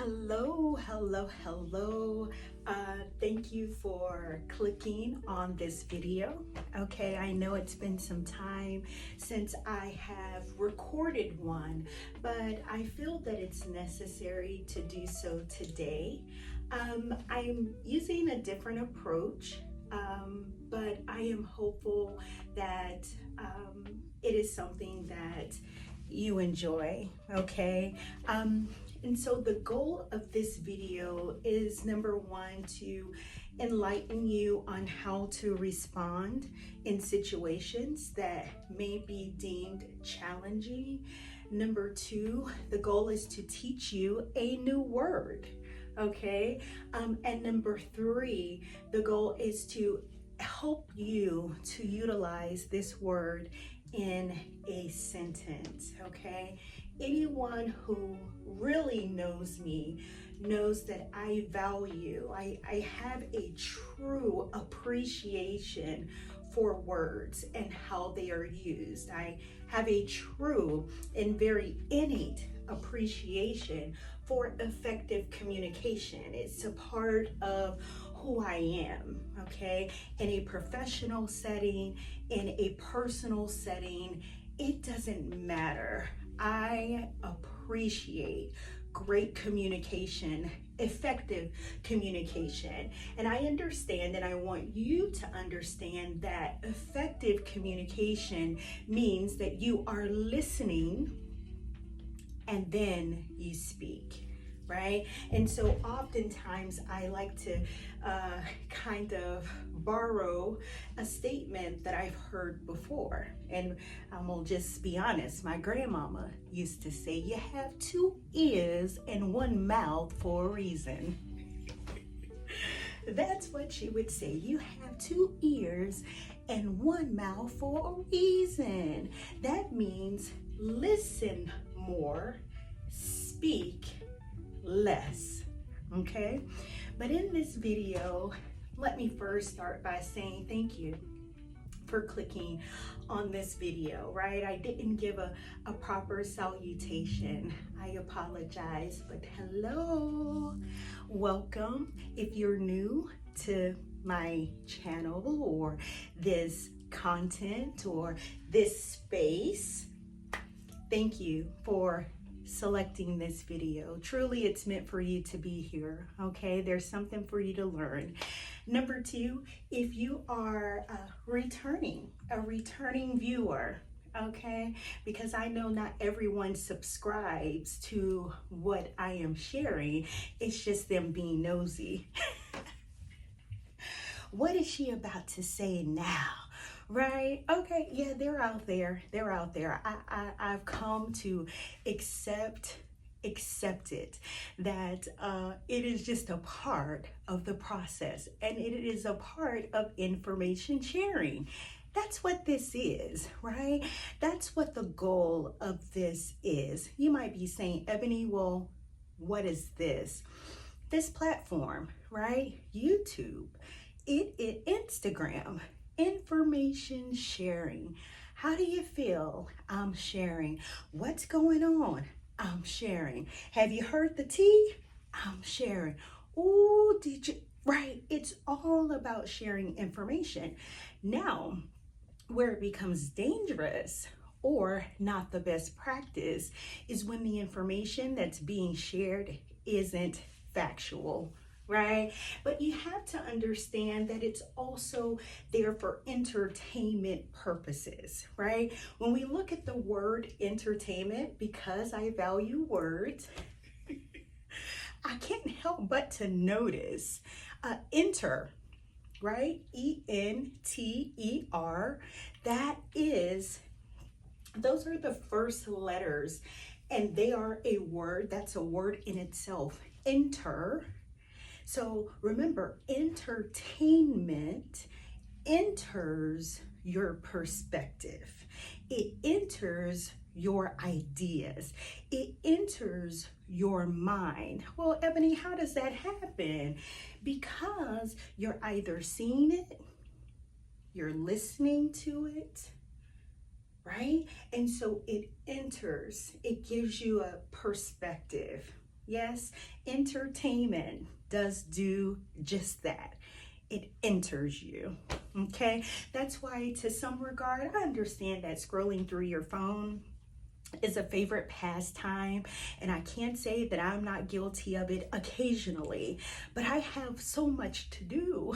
Hello, hello, hello. Thank you for clicking on this video. Okay, I know it's been some time since I have recorded one, but I feel that it's necessary to do so today. I'm using a different approach, but I am hopeful that it is something that you enjoy, okay? And so the goal of this video is, number one, to enlighten you on how to respond in situations that may be deemed challenging. Number two, the goal is to teach you a new word, okay? And number three, the goal is to help you to utilize this word in a sentence, okay? Anyone who really knows me knows that I value, I have a true appreciation for words and how they are used. I have a true and very innate appreciation for effective communication. It's a part of who I am, okay? In a professional setting, in a personal setting, it doesn't matter. I appreciate great communication, effective communication. And I understand, and I want you to understand, that effective communication means that you are listening and then you speak, right? And so oftentimes I like to kind of borrow a statement that I've heard before. And I'm gonna just be honest, my grandmama used to say, you have two ears and one mouth for a reason. That's what she would say. You have two ears and one mouth for a reason. That means listen more, speak less, okay? But in this video, let me first start by saying thank you for clicking on this video, right? I didn't give a proper salutation. I apologize, but hello, welcome. If you're new to my channel or this content or this space, thank you for selecting this video. Truly, it's meant for you to be here, okay? There's something for you to learn. Number two, if you are a returning viewer, okay? Because I know not everyone subscribes to what I am sharing. It's just them being nosy. What is she about to say now? Right? Okay, yeah, they're out there. I've come to accept it, that it is just a part of the process, and it is a part of information sharing. That's what this is, right? That's what the goal of this is. You might be saying, Ebony, well, what is this? This platform, right? YouTube, Instagram, information sharing. How do you feel? I'm sharing. What's going on? I'm sharing. Have you heard the tea? I'm sharing. Oh, did you? Right. It's all about sharing information. Now, where it becomes dangerous or not the best practice is when the information that's being shared isn't factual, right? But you have to understand that it's also there for entertainment purposes, right? When we look at the word entertainment, because I value words, I can't help but to notice enter, right? E-N-T-E-R. Those are the first letters, and they are a word. That's a word in itself. Enter. So remember, entertainment enters your perspective. It enters your ideas. It enters your mind. Well, Ebony, how does that happen? Because you're either seeing it, you're listening to it, right? And so it enters, it gives you a perspective. Yes, entertainment does do just that. It enters you. Okay, that's why to some regard, I understand that scrolling through your phone is a favorite pastime, and I can't say that I'm not guilty of it occasionally, but I have so much to do.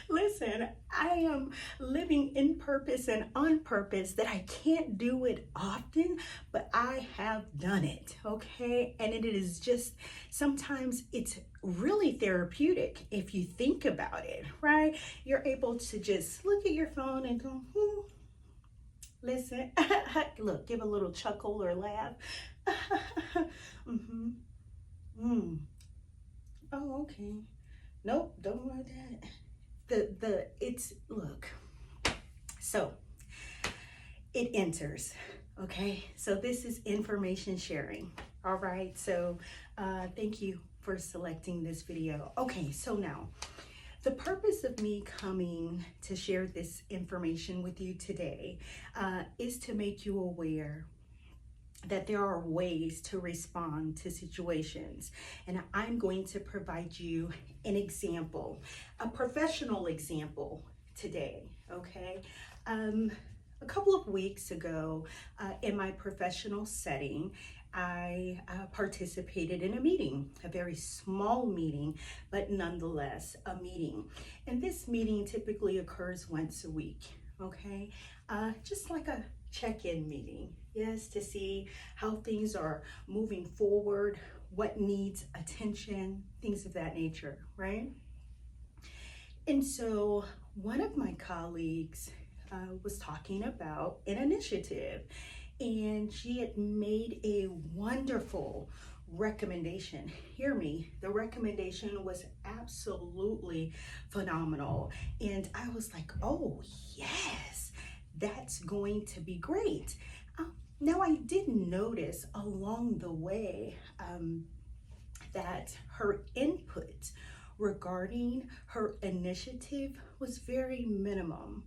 Listen, I am living in purpose and on purpose that I can't do it often, but I have done it, okay? And it is just, sometimes it's really therapeutic if you think about it, right? You're able to just look at your phone and go, listen, look, give a little chuckle or laugh. Mm-hmm. Oh, okay. Nope, don't want that. Look, so it enters, okay? So this is information sharing, all right? So thank you for selecting this video. Okay, so now the purpose of me coming to share this information with you today is to make you aware that there are ways to respond to situations. And I'm going to provide you an example, a professional example today, okay? A couple of weeks ago, in my professional setting, I participated in a meeting, a very small meeting, but nonetheless a meeting. And this meeting typically occurs once a week, okay? Just like a check-in meeting, yes, to see how things are moving forward, what needs attention, things of that nature, right? And so one of my colleagues was talking about an initiative, and she had made a wonderful recommendation. Hear me, the recommendation was absolutely phenomenal. And I was like, oh yes, that's going to be great. Now I did notice along the way that her input regarding her initiative was very minimum.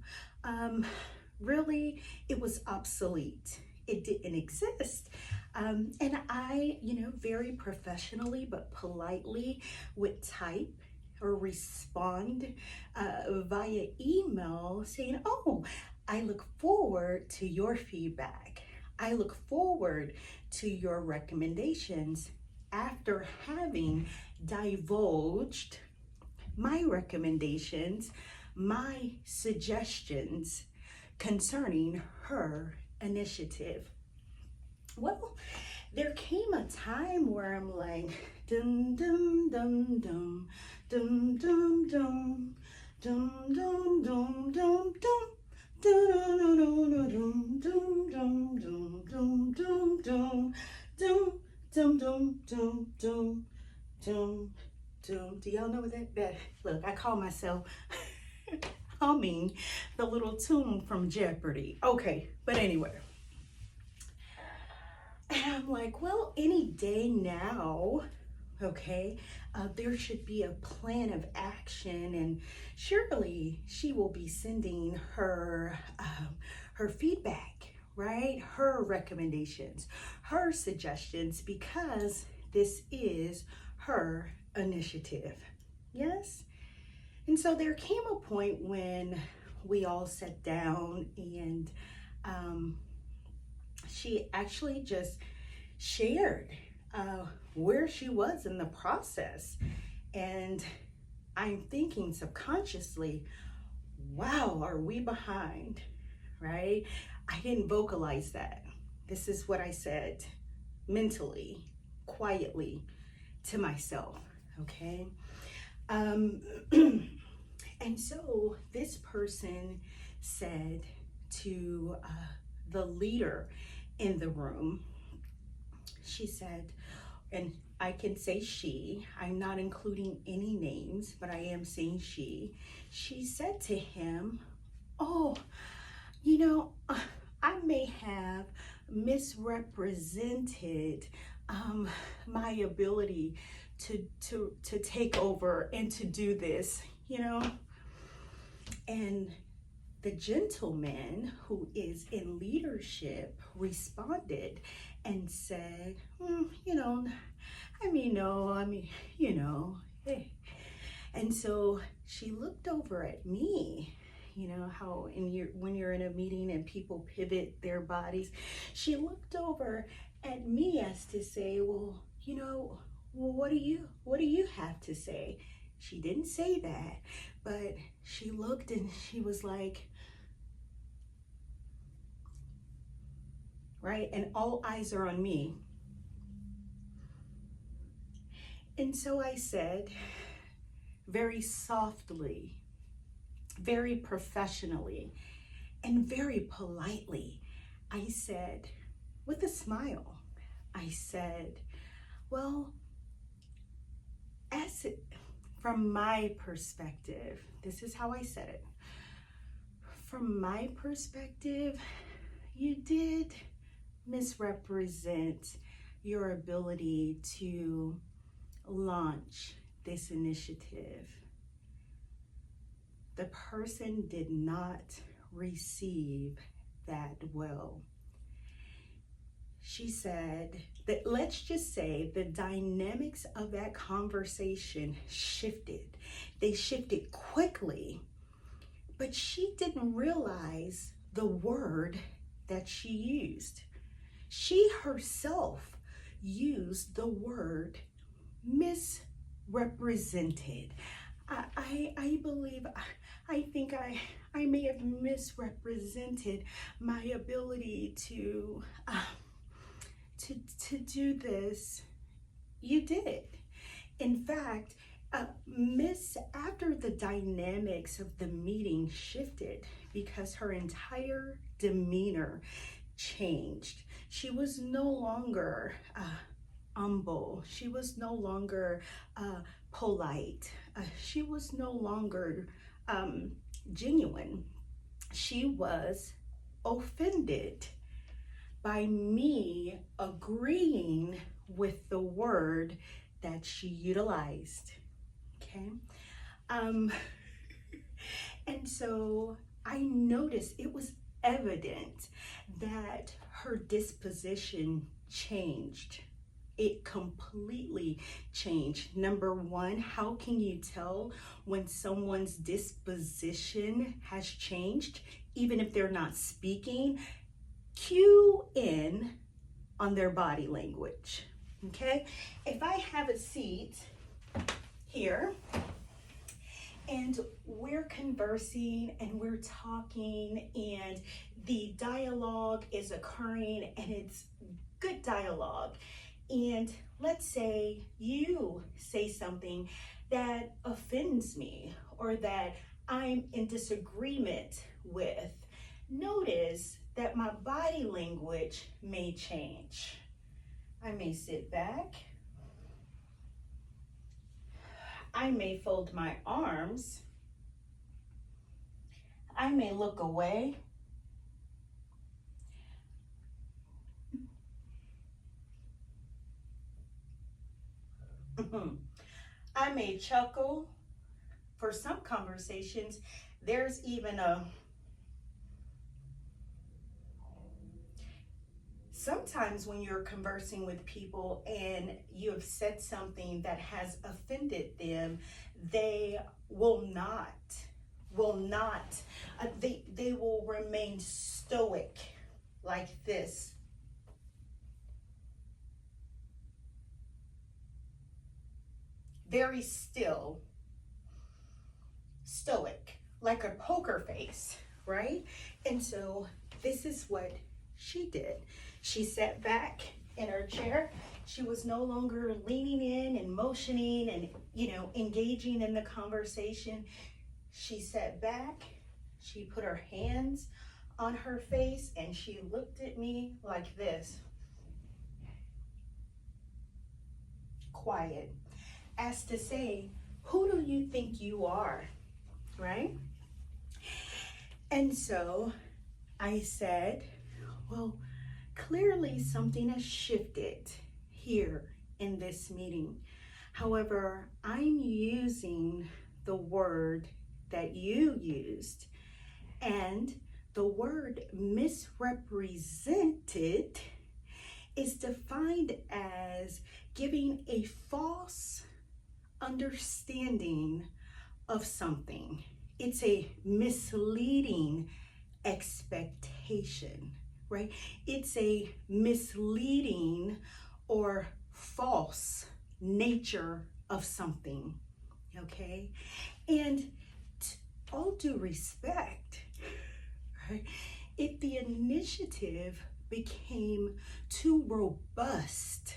Really, it was obsolete. It didn't exist. And I, very professionally but politely would type or respond via email saying, oh, I look forward to your feedback. I look forward to your recommendations after having divulged my recommendations, my suggestions concerning her initiative. Well, there came a time where I'm like, dum dum dum dum dum dum dum dum dum dum dum dum. Do y'all know that? Look, I call myself humming the little tune from Jeopardy. Okay, but anyway. And I'm like, well, any day now, okay, there should be a plan of action, and surely she will be sending her her feedback, right? Her recommendations, her suggestions, because this is her initiative. Yes? And so there came a point when we all sat down, and she actually just shared where she was in the process. And I'm thinking subconsciously, wow, are we behind, right? I didn't vocalize that. This is what I said mentally, quietly to myself, okay? And so this person said to the leader in the room, she said, and I can say she, I'm not including any names, but I am saying she said to him, oh, I may have misrepresented my ability to take over and to do this, and the gentleman who is in leadership responded and said, you know, I mean, no, I mean, you know, hey. And so she looked over at me, you know, how when you're in a meeting and people pivot their bodies, she looked over at me as to say, well, you know, well, what do you have to say? She didn't say that, but she looked and she was like, right? And all eyes are on me. And so I said, very softly, very professionally, and very politely, I said, with a smile, I said, well, from my perspective, this is how I said it. From my perspective, you did misrepresent your ability to launch this initiative. The person did not receive that well. She said that, let's just say, the dynamics of that conversation shifted. They shifted quickly, but she didn't realize the word that she used. She herself used the word misrepresented. I believe, I think I may have misrepresented my ability to do this. You did. In fact, after the dynamics of the meeting shifted, because her entire demeanor changed. She was no longer humble. She was no longer polite. She was no longer genuine. She was offended by me agreeing with the word that she utilized. Okay. And so I noticed it was evident that her disposition changed. It completely changed. Number one, how can you tell when someone's disposition has changed, even if they're not speaking? Cue in on their body language. Okay, if I have a seat here and we're conversing and we're talking and the dialogue is occurring and it's good dialogue, and let's say you say something that offends me or that I'm in disagreement with, notice that my body language may change. I may sit back. I may fold my arms. I may look away. I may chuckle. For some conversations, there's even sometimes when you're conversing with people and you have said something that has offended them, they will remain stoic like this. Very still, stoic, like a poker face, right? And so this is what she did. She sat back in her chair. She was no longer leaning in and motioning and, engaging in the conversation. She sat back, she put her hands on her face, and she looked at me like this. Quiet. As to say, who do you think you are, right? And so I said, well, clearly something has shifted here in this meeting. However, I'm using the word that you used, and the word misrepresented is defined as giving a false understanding of something. It's a misleading expectation, right? It's a misleading or false nature of something, okay? And all due respect, right? If the initiative became too robust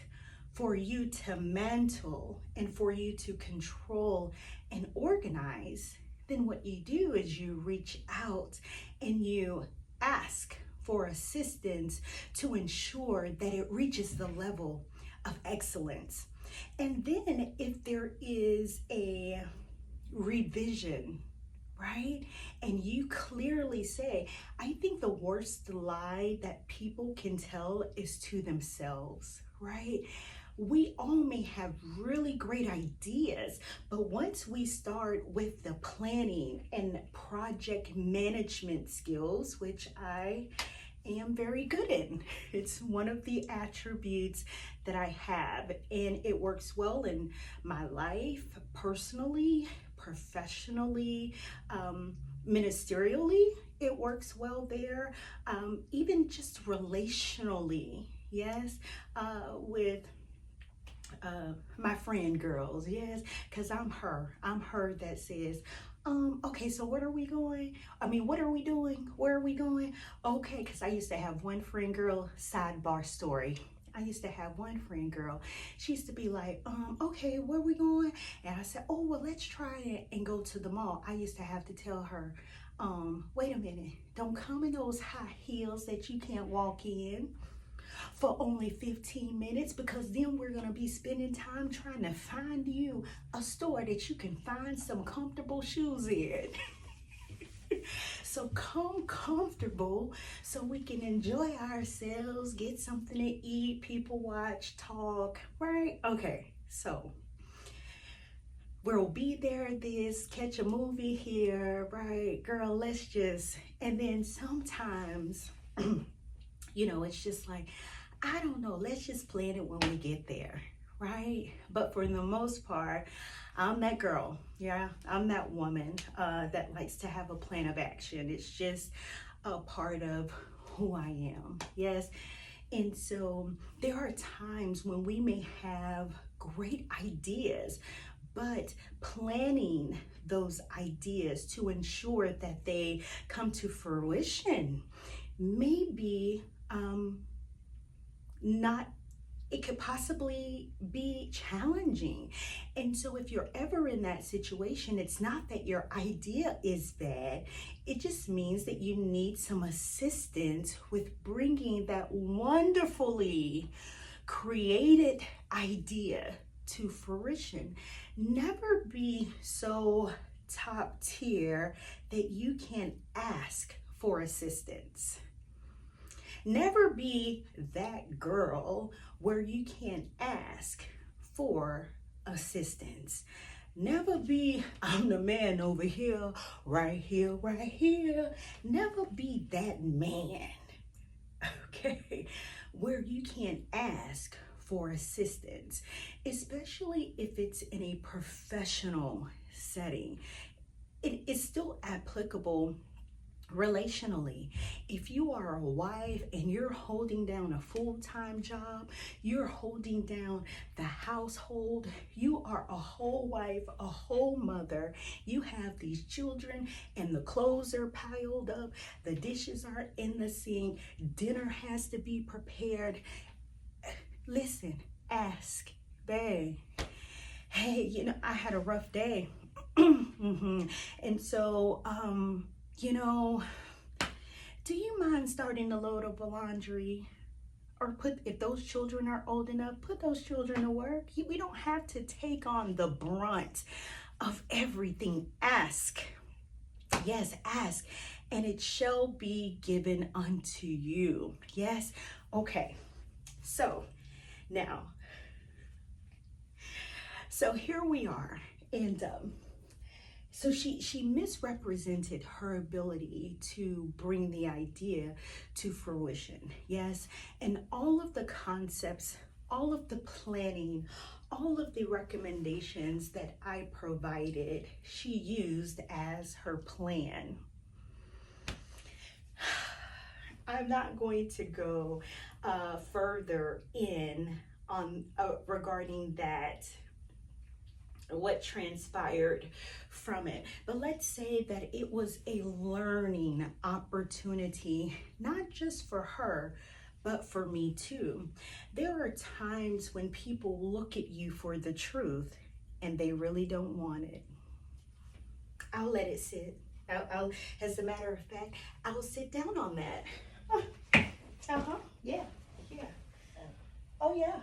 for you to mantle and for you to control and organize, then what you do is you reach out and you ask for assistance to ensure that it reaches the level of excellence. And then if there is a revision, right? And you clearly say, I think the worst lie that people can tell is to themselves, right? We all may have really great ideas, but once we start with the planning and project management skills, which I am very good in, it's one of the attributes that I have, and it works well in my life, personally, professionally, ministerially, it works well there, even just relationally, yes, with my friend girls, yes, because I'm her that says, okay, so what are we going? What are we doing? Where are we going? Okay, because I used to have one friend girl, sidebar story. I used to have one friend girl. She used to be like, okay, where are we going? And I said, oh, well, let's try it and go to the mall. I used to have to tell her, wait a minute, don't come in those high heels that you can't walk in for only 15 minutes, because then we're going to be spending time trying to find you a store that you can find some comfortable shoes in. So come comfortable so we can enjoy ourselves, get something to eat, people watch, talk, right? Okay, so we'll be there, catch a movie here, right? Girl, let's just, and then sometimes, it's just like, I don't know, let's just plan it when we get there, right? But for the most part, I'm that girl, yeah, I'm that woman that likes to have a plan of action. It's just a part of who I am, yes? And so there are times when we may have great ideas, but planning those ideas to ensure that they come to fruition may be it could possibly be challenging. And so if you're ever in that situation, it's not that your idea is bad. It just means that you need some assistance with bringing that wonderfully created idea to fruition. Never be so top tier that you can ask for assistance. Never be that girl where you can ask for assistance. Never be, I'm the man over here, right here, right here. Never be that man, okay, where you can ask for assistance, especially if it's in a professional setting. It is still applicable relationally. If you are a wife and you're holding down a full-time job, you're holding down the household, you are a whole wife, a whole mother, you have these children and the clothes are piled up, the dishes are in the sink, dinner has to be prepared. Listen, ask, babe, hey, I had a rough day. And so, do you mind starting to load up the laundry? Or if those children are old enough, put those children to work. We don't have to take on the brunt of everything. Ask. Yes, ask. And it shall be given unto you. Yes? Okay. So here we are. And So she misrepresented her ability to bring the idea to fruition. Yes. And all of the concepts, all of the planning, all of the recommendations that I provided, she used as her plan. I'm not going to go further in on regarding that, what transpired from it. But let's say that it was a learning opportunity, not just for her, but for me too. There are times when people look at you for the truth and they really don't want it. I'll let it sit. As a matter of fact, I'll sit down on that. Yeah. Oh yeah.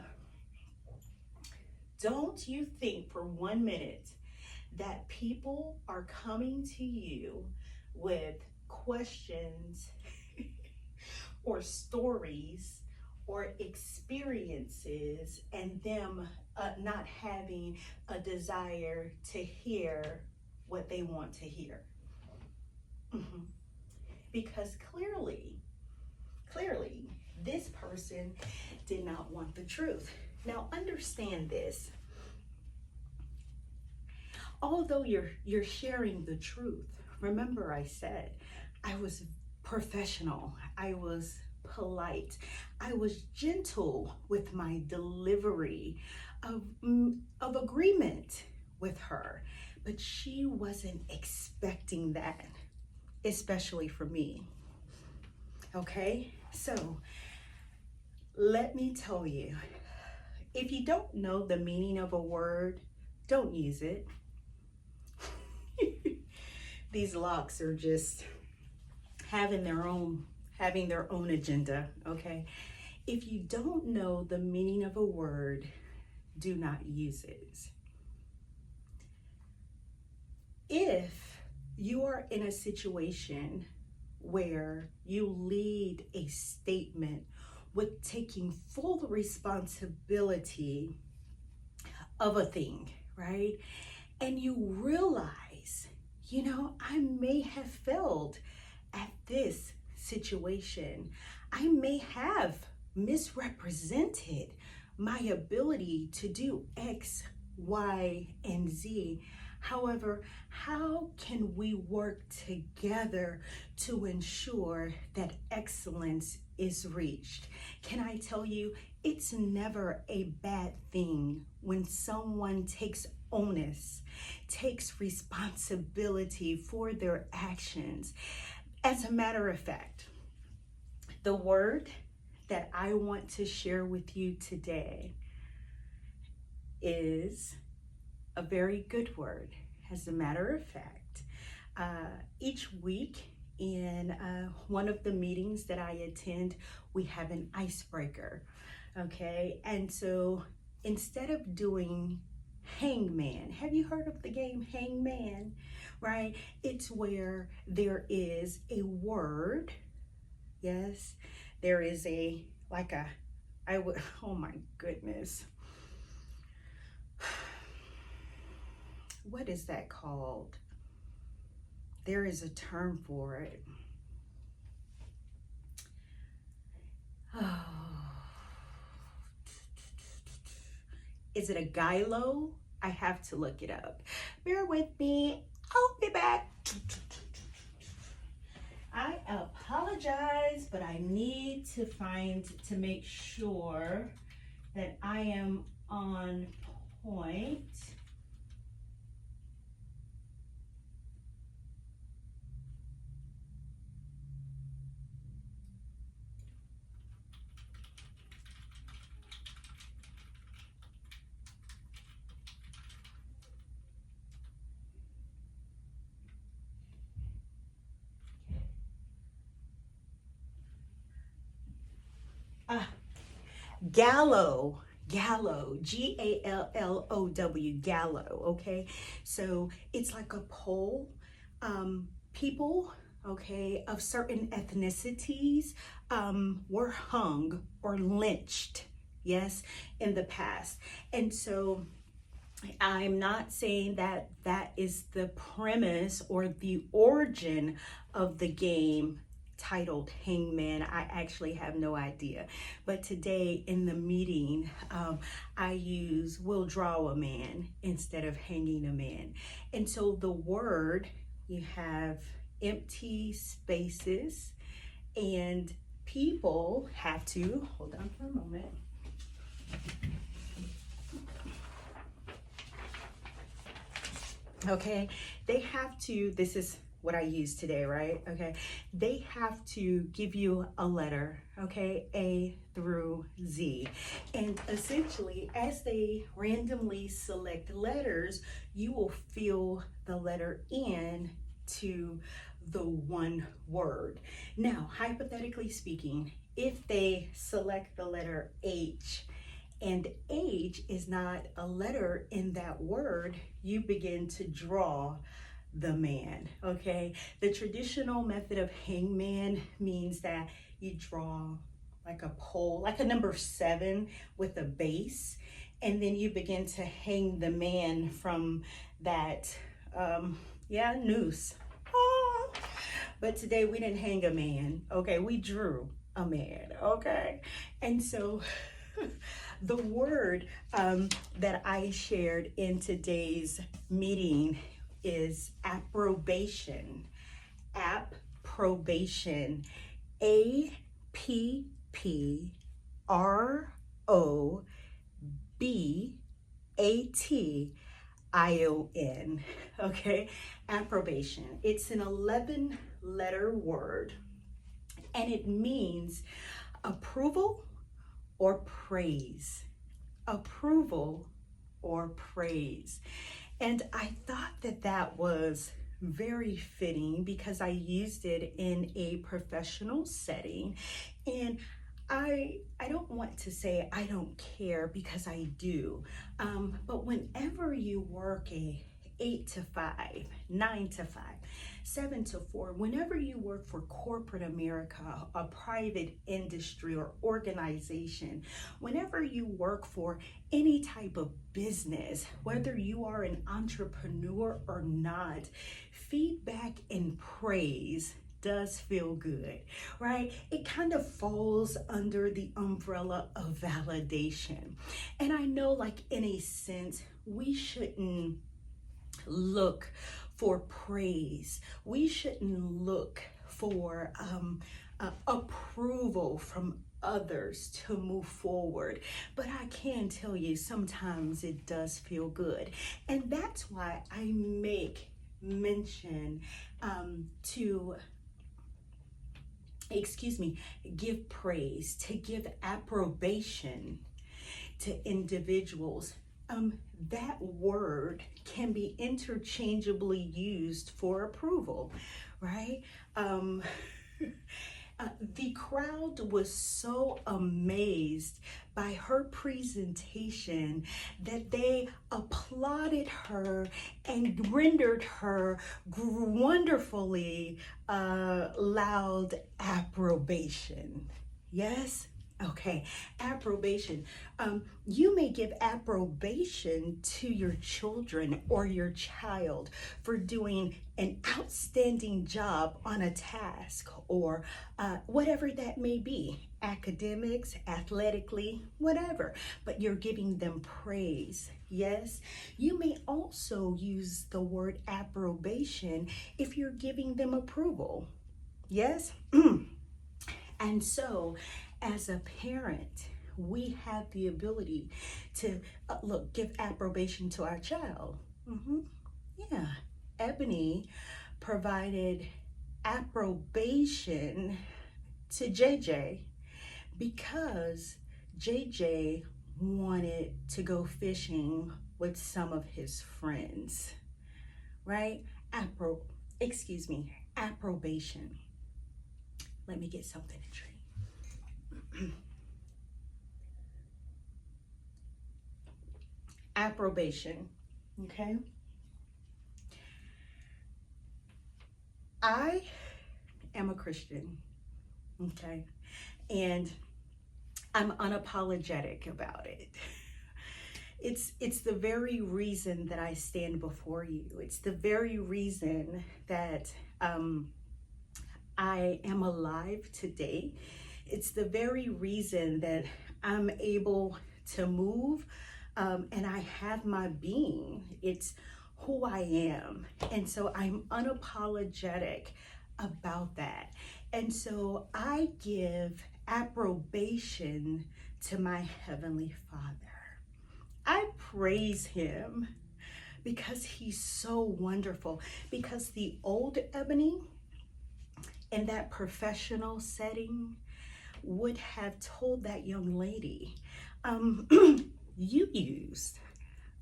Don't you think for 1 minute that people are coming to you with questions or stories or experiences and them not having a desire to hear what they want to hear? Because clearly, this person did not want the truth. Now understand this. Although you're sharing the truth, remember I said I was professional, I was polite, I was gentle with my delivery of agreement with her, but she wasn't expecting that, especially for me. Okay, so let me tell you, if you don't know the meaning of a word, don't use it. These locks are just having their own agenda, okay? If you don't know the meaning of a word, do not use it. If you are in a situation where you lead a statement with taking full responsibility of a thing, right? And you realize, I may have failed at this situation. I may have misrepresented my ability to do X, Y, and Z. However, how can we work together to ensure that excellence is reached? Can I tell you, it's never a bad thing when someone takes onus, takes responsibility for their actions. As a matter of fact, the word that I want to share with you today is a very good word. As a matter of fact, each week in one of the meetings that I attend, we have an icebreaker, okay? And so instead of doing hangman, have you heard of the game hangman, right? It's where there is a word, yes, there is oh my goodness. What is that called? There is a term for it. Oh. Is it a gylo? I have to look it up. Bear with me. I'll be back. I apologize, but I need to make sure that I am on point. Gallo, Gallow, Gallo, okay? So it's like a poll. People, okay, of certain ethnicities were hung or lynched, yes, in the past. And so I'm not saying that that is the premise or the origin of the game titled Hangman. I actually have no idea. But today in the meeting, I use will draw a man instead of hanging a man. And so the word, you have empty spaces, and people have to, hold on for a moment. Okay, they have to, this is what I use today, right? Okay, they have to give you a letter, okay, A through Z. And essentially, as they randomly select letters, you will fill the letter in to the one word. Now, hypothetically speaking, if they select the letter H, and H is not a letter in that word, you begin to draw the man, okay? The traditional method of hangman means that you draw like a pole, like a number 7 with a base, and then you begin to hang the man from that, noose. Oh. But today we didn't hang a man, okay? We drew a man, okay? And so the word that I shared in today's meeting is approbation. Approbation. APPROBATION. Okay, approbation. It's an 11-letter word, and it means approval or praise. Approval or praise. And I thought that that was very fitting because I used it in a professional setting. And I don't want to say I don't care, because I do. But whenever you work a 8 to 5, 9 to 5, 7 to 4, whenever you work for corporate America, a private industry or organization, whenever you work for any type of business, whether you are an entrepreneur or not, feedback and praise does feel good, right? It kind of falls under the umbrella of validation. And I know, like, in a sense, we shouldn't look for praise. We shouldn't look for approval from others to move forward. But I can tell you, sometimes it does feel good. And that's why I make mention to give praise, to give approbation to individuals. That word can be interchangeably used for approval, right? The crowd was so amazed by her presentation that they applauded her and rendered her wonderfully loud approbation. Yes? Okay, approbation. You may give approbation to your children or your child for doing an outstanding job on a task, or whatever that may be, academics, athletically, whatever, but you're giving them praise. Yes, you may also use the word approbation if you're giving them approval. Yes? And so, as a parent, we have the ability to give approbation to our child. Yeah, Ebony provided approbation to JJ because JJ wanted to go fishing with some of his friends, right? Approbation. Let me get something to drink. Approbation, okay? I am a Christian, okay? And I'm unapologetic about it. It's the very reason that I stand before you. It's the very reason that I am alive today. It's the very reason that I'm able to move and I have my being. It's who I am. And so I'm unapologetic about that. And so I give approbation to my Heavenly Father. I praise Him because He's so wonderful. Because the old Ebony in that professional setting would have told that young lady, you used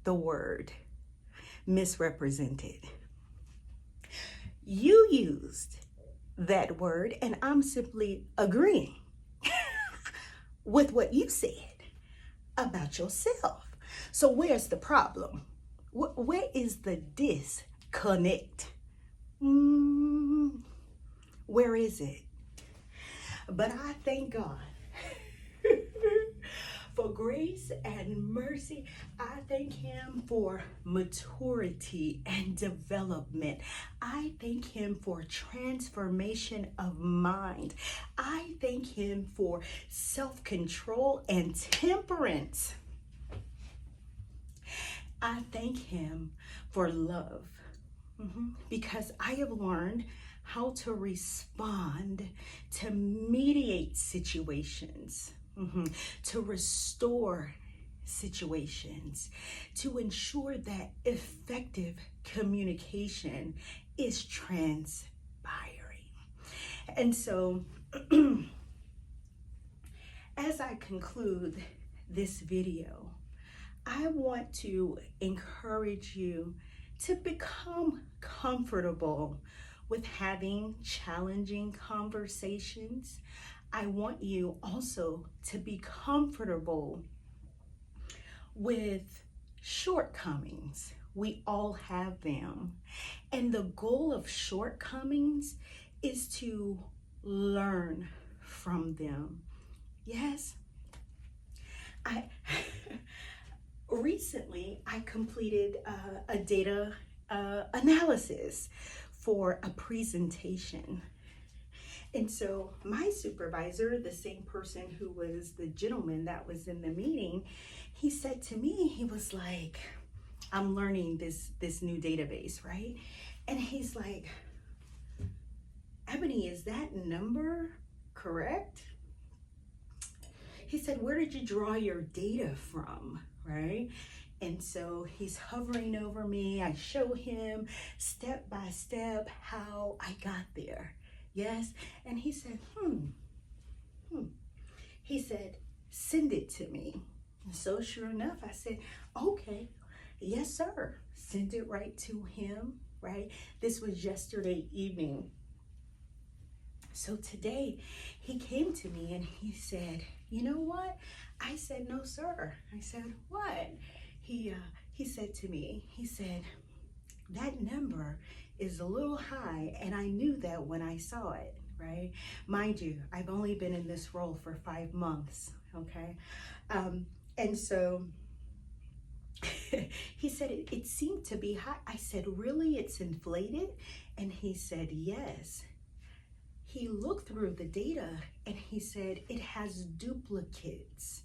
the word misrepresented. You used that word, and I'm simply agreeing with what you said about yourself. So where's the problem? Where is the disconnect? Where is it? But I thank God for grace and mercy. I thank Him for maturity and development. I thank Him for transformation of mind. I thank Him for self-control and temperance. I thank Him for love, because I have learned how to respond, to mediate situations, to restore situations, to ensure that effective communication is transpiring. And so, as I conclude this video, I want to encourage you to become comfortable with having challenging conversations. I want you also to be comfortable with shortcomings. We all have them. And the goal of shortcomings is to learn from them. Yes? Recently, I completed a data analysis for a presentation. And so my supervisor, the same person who was the gentleman that was in the meeting, he said to me, he was like, I'm learning this new database, right? And he's like, Ebony, is that number correct? He said, where did you draw your data from, right? And so he's hovering over me. I show him step by step how I got there. Yes. And he said, He said, send it to me. So sure enough, I said, okay, yes, sir. Send it right to him, right? This was yesterday evening. So today he came to me and he said, you know what? I said, no, sir. I said, what? He said to me, he said, that number is a little high, and I knew that when I saw it, right? Mind you, I've only been in this role for 5 months, okay? And so he said, it seemed to be high. I said, really, it's inflated? And he said, yes. He looked through the data and he said, it has duplicates.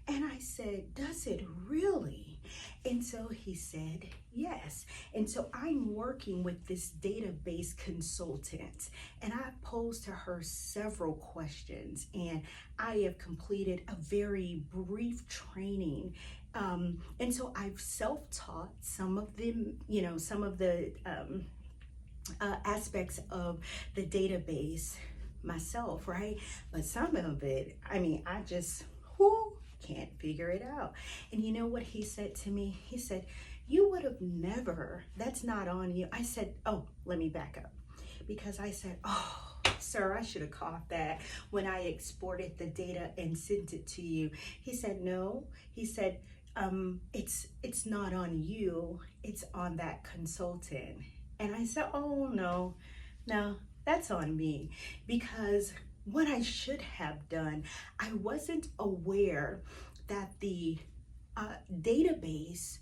And I said, does it really? And so he said, yes. And so I'm working with this database consultant, and I posed to her several questions, and I have completed a very brief training. And so I've self-taught some of the, aspects of the database myself, right? But some of it, I just, can't figure it out. And you know what he said to me? He said, you would have never, that's not on you. I said, oh, let me back up. Because I said, oh, sir, I should have caught that when I exported the data and sent it to you. He said, no. He said, it's not on you, it's on that consultant. And I said, oh, no, that's on me. Because what I should have done, I wasn't aware that the database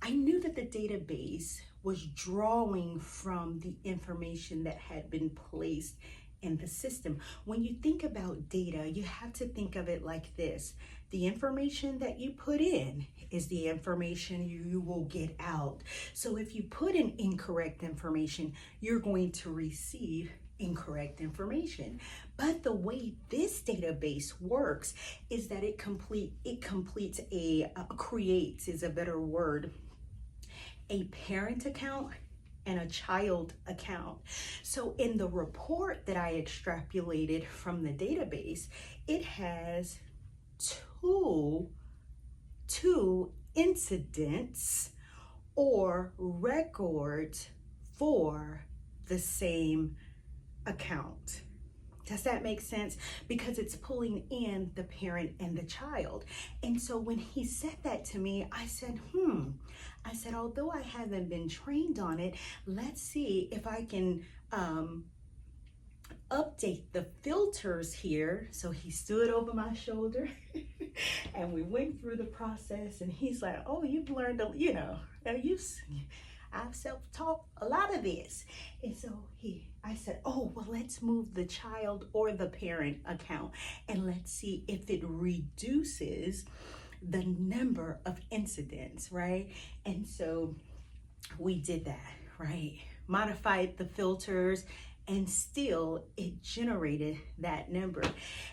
I knew that the database was drawing from the information that had been placed in the system. When you think about data, you have to think of it like this. The information that you put in is the information you will get out. So if you put in incorrect information, you're going to receive incorrect information. But the way this database works is that it creates is a better word, a parent account and a child account. So in the report that I extrapolated from the database, it has two incidents or records for the same account. Does that make sense? Because it's pulling in the parent and the child. And so when he said that to me, I said, I said, although I haven't been trained on it, let's see if I can update the filters here. So he stood over my shoulder and we went through the process, and he's like, oh, you've learned, I've self-taught a lot of this. And so I said, oh, well, let's move the child or the parent account and let's see if it reduces the number of incidents, right? And so we did that, right? Modified the filters, and still it generated that number.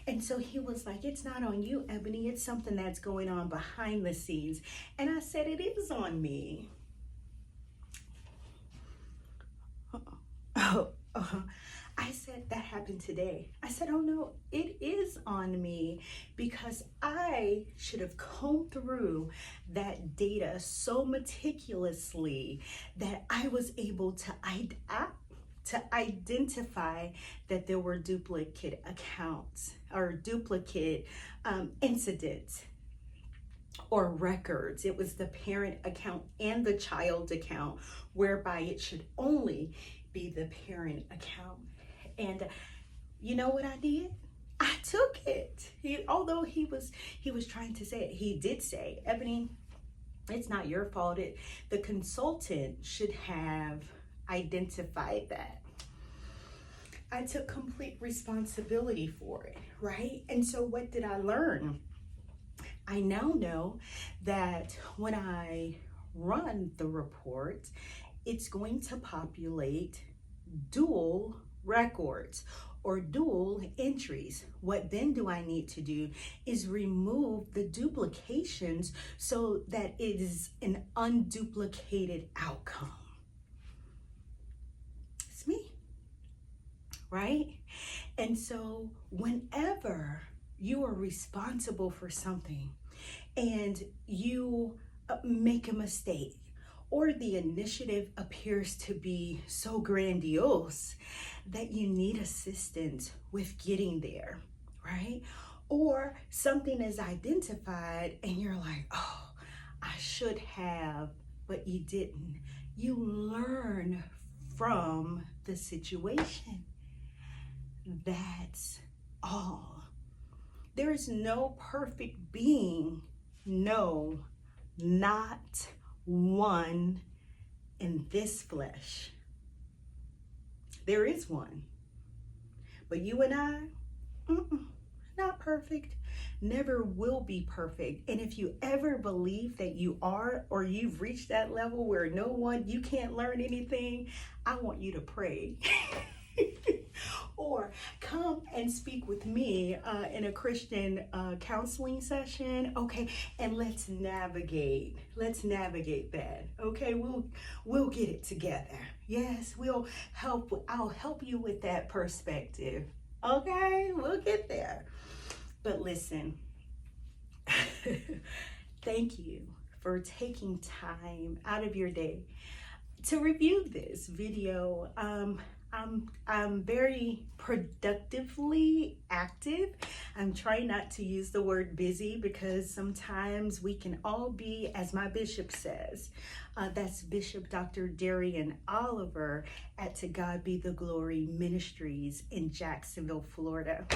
And so he was like, it's not on you, Ebony, it's something that's going on behind the scenes. And I said, it is on me. I said, that happened today. I said, oh no, it is on me, because I should have combed through that data so meticulously that I was able to identify that there were duplicate accounts or duplicate incidents or records. It was the parent account and the child account, whereby it should only be the parent account. And you know what I did? I took it. Although he was trying to say it, he did say, Ebony, it's not your fault. The consultant should have identified that. I took complete responsibility for it, right? And so what did I learn? I now know that when I run the report, it's going to populate dual records or dual entries. What then do I need to do is remove the duplications so that it is an unduplicated outcome. It's me, right? And so whenever you are responsible for something and you make a mistake, or the initiative appears to be so grandiose that you need assistance with getting there, right? Or something is identified and you're like, oh, I should have, but you didn't. You learn from the situation. That's all. There is no perfect being. No, not one in this flesh. There is one. But you and I, not perfect, never will be perfect. And if you ever believe that you are, or you've reached that level where you can't learn anything, I want you to pray. Or come and speak with me in a Christian counseling session, okay? And let's navigate that, okay? We'll get it together. Yes, I'll help you with that perspective, okay? We'll get there. But listen, thank you for taking time out of your day to review this video. I'm very productively active. I'm trying not to use the word busy, because sometimes we can all be, as my bishop says, that's Bishop Dr. Darian Oliver at To God Be the Glory Ministries in Jacksonville, Florida.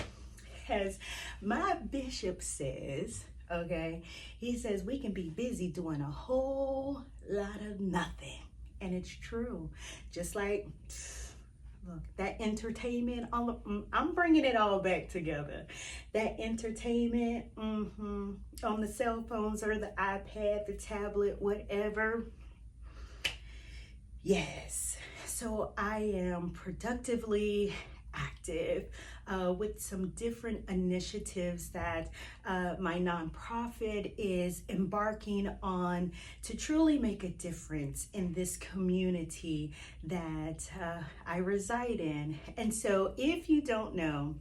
As my bishop says, okay? He says we can be busy doing a whole lot of nothing. And it's true. Just like, look, that entertainment, I'm bringing it all back together. That entertainment on the cell phones or the iPad, the tablet, whatever. Yes. So I am productively active with some different initiatives that my nonprofit is embarking on to truly make a difference in this community that I reside in. And so if you don't know,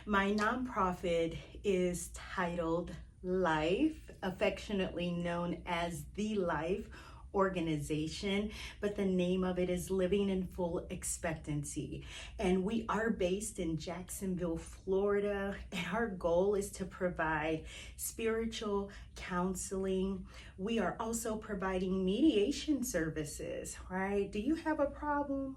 my nonprofit is titled L.I.F.E, affectionately known as the L.I.F.E organization, but the name of it is Living in Full Expectancy. And we are based in Jacksonville, Florida, and our goal is to provide spiritual counseling. We are also providing mediation services, right? Do you have a problem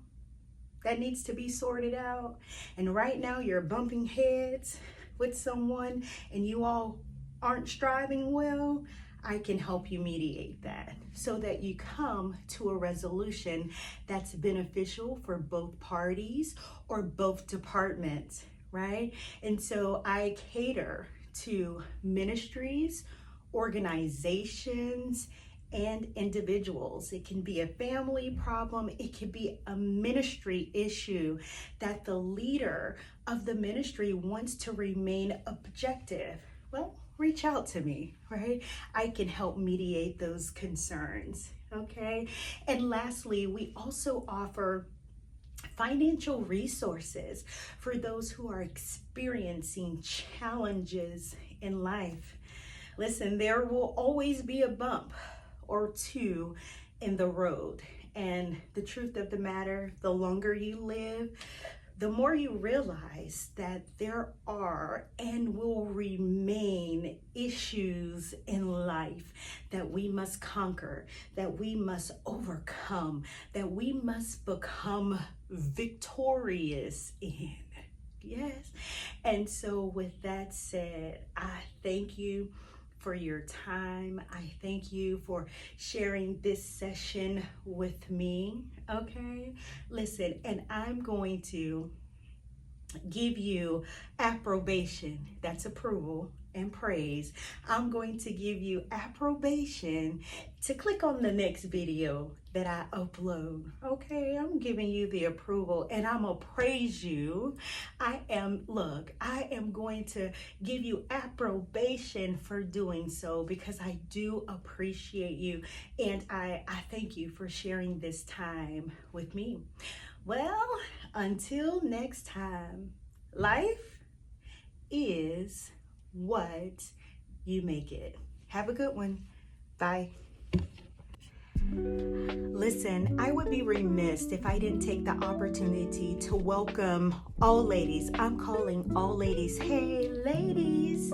that needs to be sorted out? And right now you're bumping heads with someone and you all aren't striving well? I can help you mediate that so that you come to a resolution that's beneficial for both parties or both departments, right? And so I cater to ministries, organizations, and individuals. It can be a family problem. It could be a ministry issue that the leader of the ministry wants to remain objective. Well, reach out to me, right? I can help mediate those concerns, okay? And lastly, we also offer financial resources for those who are experiencing challenges in life. Listen, there will always be a bump or two in the road. And the truth of the matter, the longer you live, the more you realize that there are and will remain issues in life that we must conquer, that we must overcome, that we must become victorious in. Yes. And so with that said, I thank you for your time. I thank you for sharing this session with me, okay? Listen, and I'm going to give you approbation, that's approval and praise. I'm going to give you approbation to click on the next video that I upload, okay? I'm giving you the approval and I'm gonna praise you. I am going to give you approbation for doing so because I do appreciate you and I thank you for sharing this time with me. Well, until next time, life is what you make it. Have a good one. Bye. Listen, I would be remiss if I didn't take the opportunity to welcome all ladies. I'm calling all ladies. Hey, ladies.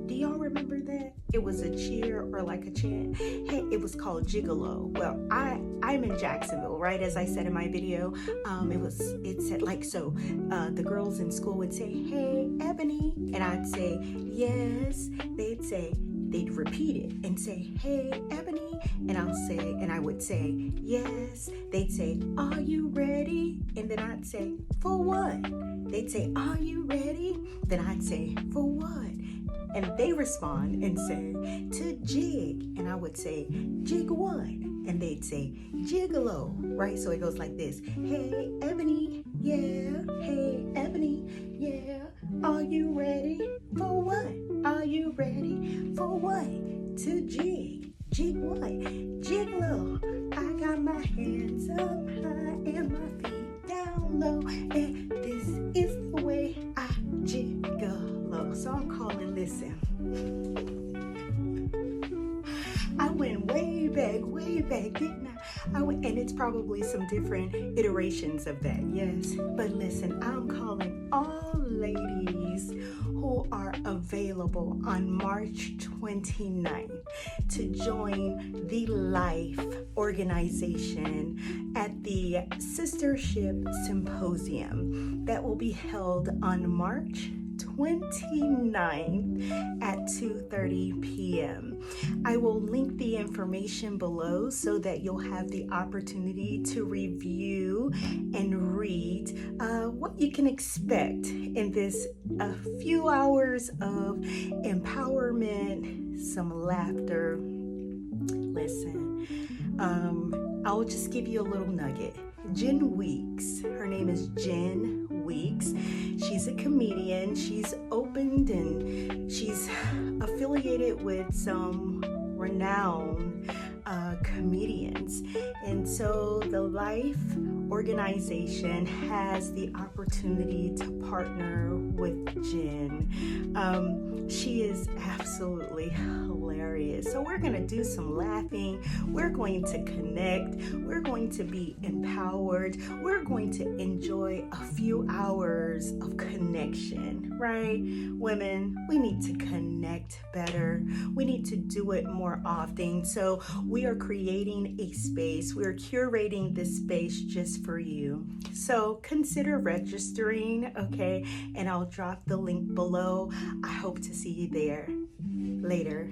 Do y'all remember that? It was a cheer or like a chant. Hey, it was called Gigolo. Well, I'm in Jacksonville, right? As I said in my video, it said like so. The girls in school would say, "Hey, Ebony," and I'd say, "Yes." They'd repeat it and say, "Hey, Ebony," and I would say, "Yes." They'd say, "Are you ready?" And then I'd say, "For what?" They'd say, "Are you ready?" Then I'd say, "For what?" And they respond and say, "To jig." And I would say, "Jig what?" And they'd say, "Gigolo," right? So it goes like this. Hey, Ebony, yeah. Hey, Ebony, yeah. Are you ready? For what? Are you ready? For what? To jig. Jig what? Gigolo. I got my hands up high and my feet down low. And this is the way I gigolo. So I'm calling, listen. I went way back, didn't I? And it's probably some different iterations of that, yes. But listen, I'm calling all ladies who are available on March 29th to join the L.I.F.E organization at the Sistership Symposium that will be held on March 29th. 29th at 2:30 p.m. I will link the information below so that you'll have the opportunity to review and read what you can expect in this a few hours of empowerment, some laughter. Listen, I'll just give you a little nugget. Jen Weeks, her name is Jen Weeks. She's a comedian. She's opened and she's affiliated with some renowned comedians. And so the L.I.F.E organization has the opportunity to partner with Jen. She is absolutely hilarious. So we're going to do some laughing. We're going to connect. We're going to be empowered. We're going to enjoy a few hours of connection, right? Women, we need to connect better. We need to do it more often. So we are creating a space. We're curating this space just for you. So consider registering, okay? And I'll drop the link below. I hope to see you there. Later.